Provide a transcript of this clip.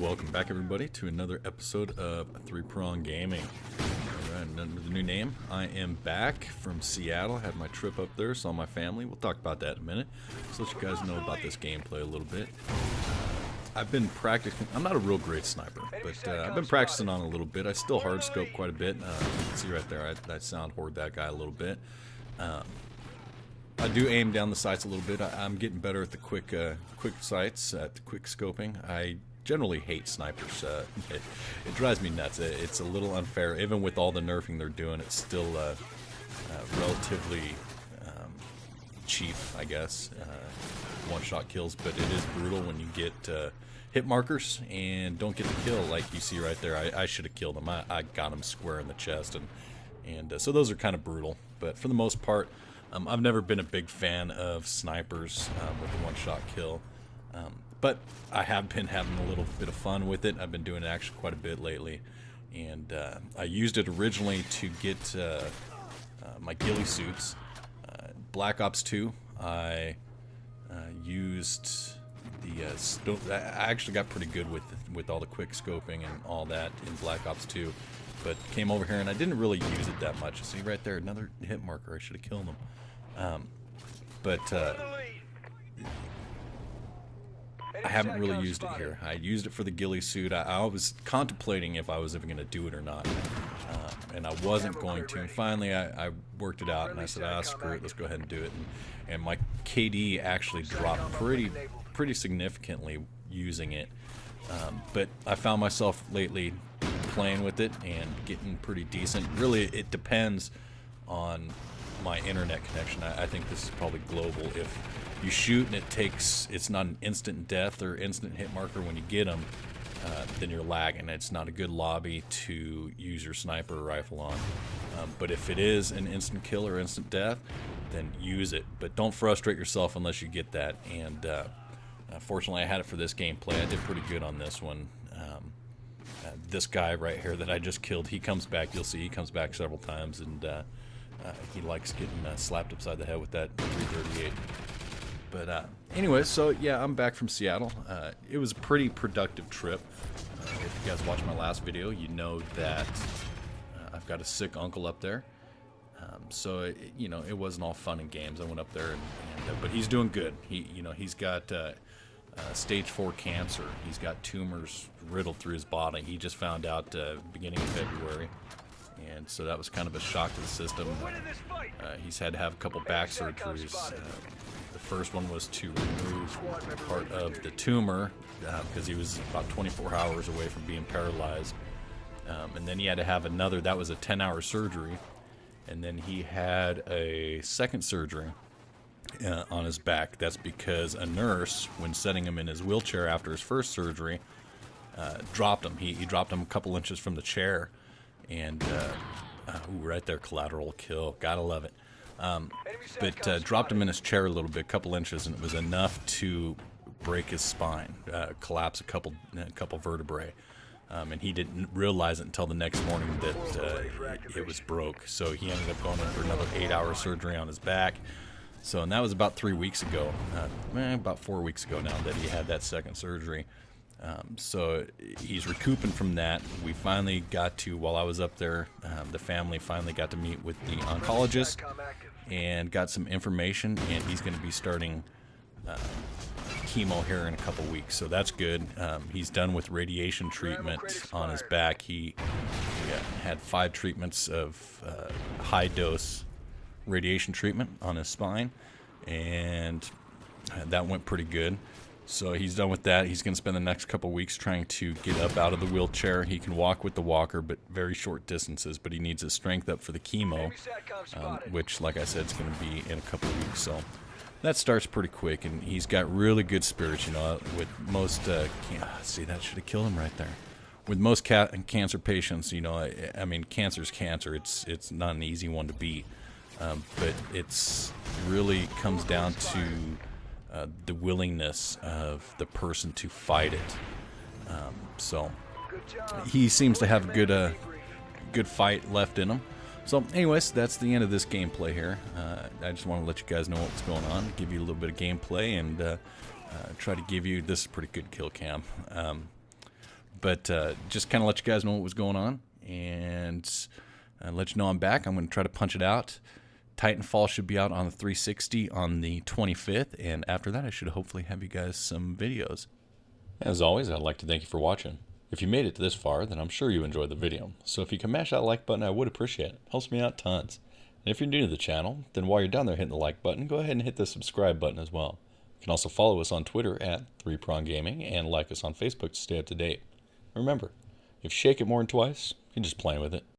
welcome back everybody to another episode of Prong Gaming. Alright, under the new name. I am back from Seattle, had my trip up there, saw my family. We'll talk about that in a minute. So let you guys know about this gameplay a little bit. I've been practicing, I'm not a real great sniper, but I've been practicing on a little bit. I still hard scope quite a bit. You can see right there, I sound hoard that guy a little bit. I do aim down the sights a little bit. I'm getting better at the quick sights, at the quick scoping. I generally hate snipers. It drives me nuts. It's a little unfair. Even with all the nerfing they're doing, it's still relatively cheap, I guess. One-shot kills, but it is brutal when you get hit markers and don't get the kill like you see right there. I should have killed him. I got him square in the chest, and so those are kind of brutal. But for the most part, I've never been a big fan of snipers with the one-shot kill, but I have been having a little bit of fun with it. I've been doing it actually quite a bit lately, and I used it originally to get my ghillie suits. Black Ops 2, I used the I actually got pretty good with all the quick scoping and all that in Black Ops 2, but came over here and I didn't really use it that much. See right there, another hit marker. I should have killed him. I haven't really used it here. I used it for the ghillie suit. I was contemplating if I was even going to do it or not, and I wasn't going to. And finally, I worked it out, and I said, "Ah, screw it. Let's go ahead and do it." And my KD actually dropped pretty significantly using it. But I found myself lately playing with it and getting pretty decent. Really, it depends on my internet connection. I think this is probably global. If you shoot and it's not an instant death or instant hit marker when you get them, then you're lagging. It's not a good lobby to use your sniper rifle on. But if it is an instant kill or instant death, then use it. But don't frustrate yourself unless you get that. And fortunately, I had it for this gameplay. I did pretty good on this one. This guy right here that I just killed, he comes back. You'll see he comes back several times, and he likes getting slapped upside the head with that 338. But anyway, so yeah, I'm back from Seattle. It was a pretty productive trip. If you guys watched my last video, you know that I've got a sick uncle up there. So you know, it wasn't all fun and games. I went up there, but he's doing good. He's got stage 4 cancer. He's got tumors riddled through his body. He just found out beginning of February. And so that was kind of a shock to the system. He's had to have a couple back surgeries. The first one was to remove part of the tumor because he was about 24 hours away from being paralyzed. And then he had to have another, that was a 10-hour surgery. And then he had a second surgery on his back. That's because a nurse, when setting him in his wheelchair after his first surgery, dropped him. He dropped him a couple inches from the chair. And ooh, right there, collateral kill. Gotta love it. But dropped him in his chair a little bit, a couple inches, and it was enough to break his spine, collapse a couple vertebrae. And he didn't realize it until the next morning that it was broke. So he ended up going in for another 8-hour surgery on his back. So, and that was about 3 weeks ago, about 4 weeks ago now that he had that second surgery. So he's recouping from that. We finally got to, while I was up there, the family finally got to meet with the oncologist and got some information, and he's going to be starting chemo here in a couple weeks, so that's good. He's done with radiation treatment on his back. He had 5 treatments of high-dose radiation treatment on his spine, and that went pretty good. So he's done with that. He's going to spend the next couple weeks trying to get up out of the wheelchair. He can walk with the walker, but very short distances. But he needs his strength up for the chemo, which, like I said, is going to be in a couple weeks. So that starts pretty quick, and he's got really good spirits. You know, with most see, that should have killed him right there. With most cancer patients, you know, I mean, cancer's cancer. It's not an easy one to beat, but it's really comes down to the willingness of the person to fight it. So he seems to have a good fight left in him. So anyways, that's the end of this gameplay here. I just want to let you guys know what's going on, give you a little bit of gameplay, and try to give you, this is a pretty good kill cam. But just kind of let you guys know what was going on, and let you know I'm back. I'm going to try to punch it out. Titanfall should be out on the 360 on the 25th, and after that I should hopefully have you guys some videos. As always, I'd like to thank you for watching. If you made it this far, then I'm sure you enjoyed the video. So if you can mash that like button, I would appreciate it. It helps me out tons. And if you're new to the channel, then while you're down there hitting the like button, go ahead and hit the subscribe button as well. You can also follow us on Twitter at 3Prong Gaming and like us on Facebook to stay up to date. Remember, if you shake it more than twice, you're just playing with it.